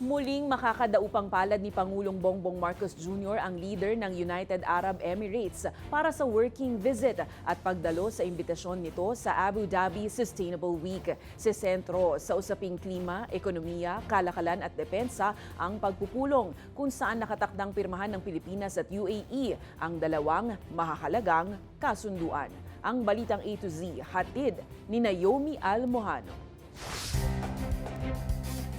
Muling makakadaupang palad ni Pangulong Bongbong Marcos Jr. ang leader ng United Arab Emirates para sa working visit at pagdalo sa imbitasyon nito sa Abu Dhabi Sustainable Week. Sa sentro sa usaping klima, ekonomiya, kalakalan at depensa ang pagpupulong kung saan nakatakdang pirmahan ng Pilipinas at UAE ang dalawang mahahalagang kasunduan. Ang balitang A to Z, hatid ni Naomi Almojano.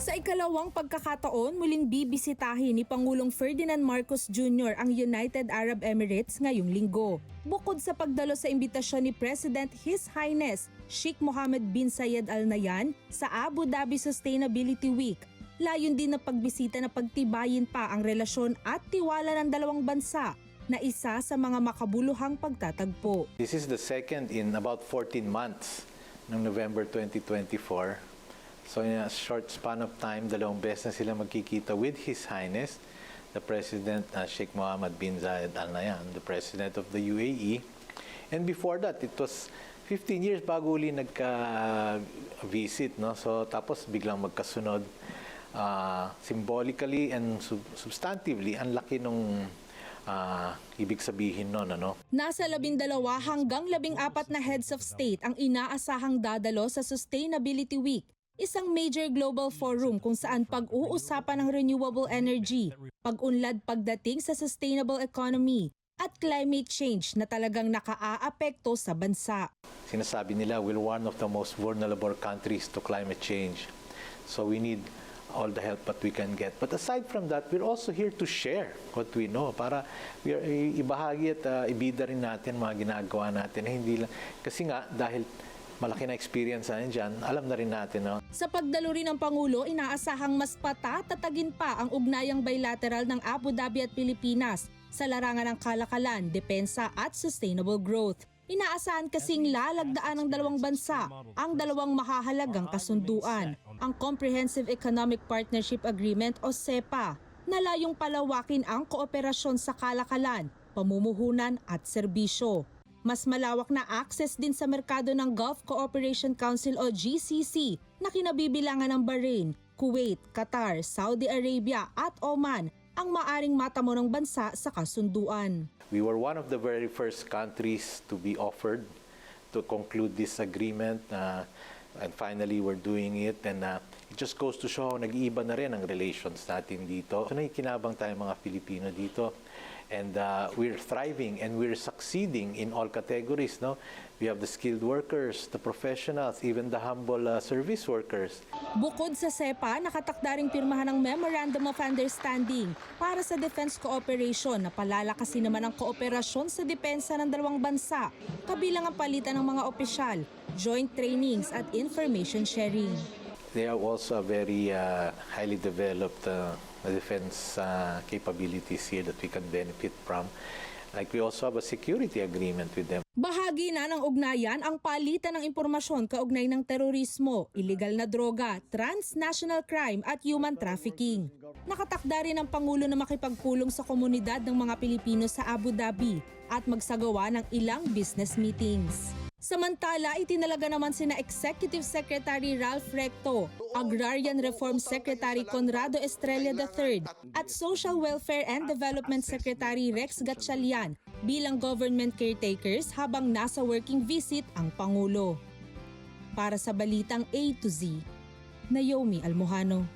Sa ikalawang pagkakataon, muling bibisitahin ni Pangulong Ferdinand Marcos Jr. ang United Arab Emirates ngayong linggo. Bukod sa pagdalo sa imbitasyon ni President His Highness Sheikh Mohammed bin Zayed Al Nahyan sa Abu Dhabi Sustainability Week, layon din na pagbisita na pagtibayin pa ang relasyon at tiwala ng dalawang bansa na isa sa mga makabuluhang pagtatagpo. This is the second in about 14 months ng November 2024. So in a short span of time, dalawang beses na sila magkikita with His Highness, the President Sheikh Mohammed bin Zayed Al Nahyan, the President of the UAE. And before that, it was 15 years bago uli nagka-visit. No? So tapos biglang magkasunod. Symbolically and substantively, ang laki nung ibig sabihin nun, ano? Nasa 12 hanggang 14 na heads of state ang inaasahang dadalo sa Sustainability Week, isang major global forum kung saan pag-uusapan ng renewable energy, pag-unlad pagdating sa sustainable economy at climate change na talagang nakaaapekto sa bansa. Sinasabi nila, we're one of the most vulnerable countries to climate change. So we need all the help that we can get. But aside from that, we're also here to share what we know para ibahagi at ibida rin natin mga ginagawa natin. Hindi lang, kasi nga dahil malaki na experience natin dyan, alam na rin natin. No? Sa pagdalo rin ng Pangulo, inaasahang mas patatatagin pa ang ugnayang bilateral ng Abu Dhabi at Pilipinas sa larangan ng kalakalan, depensa at sustainable growth. Inaasahan kasing lalagdaan ng dalawang bansa ang dalawang mahahalagang kasunduan, ang Comprehensive Economic Partnership Agreement o CEPA, na layong palawakin ang kooperasyon sa kalakalan, pamumuhunan at serbisyo. Mas malawak na access din sa merkado ng Gulf Cooperation Council o GCC na kinabibilangan ng Bahrain, Kuwait, Qatar, Saudi Arabia at Oman ang maaring matamo ng bansa sa kasunduan. We were one of the very first countries to be offered to conclude this agreement and finally we're doing it and it just goes to show nag-iiba na rin ang relations natin dito. So nakikinabang tayo mga Pilipino dito. And we're thriving and we're succeeding in all categories. No? We have the skilled workers, the professionals, even the humble service workers. Bukod sa CEPA, nakatakda ring pirmahan ng Memorandum of Understanding para sa defense cooperation na palalakasin naman ang kooperasyon sa depensa ng dalawang bansa, kabilang ang palitan ng mga opisyal, joint trainings at information sharing. They are also very highly developed defense capabilities here that we can benefit from. Like we also have a security agreement with them. Bahagi na ng ugnayan ang palitan ng impormasyon kaugnay ng terorismo, illegal na droga, transnational crime at human trafficking. Nakatakda rin ang Pangulo na makipagpulong sa komunidad ng mga Pilipino sa Abu Dhabi at magsagawa ng ilang business meetings. Samantala, itinalaga naman sina Executive Secretary Ralph Recto, Agrarian Reform Secretary Conrado Estrella III at Social Welfare and Development Secretary Rex Gatchalian bilang government caretakers habang nasa working visit ang Pangulo. Para sa Balitang A to Z, Naomi Almojano.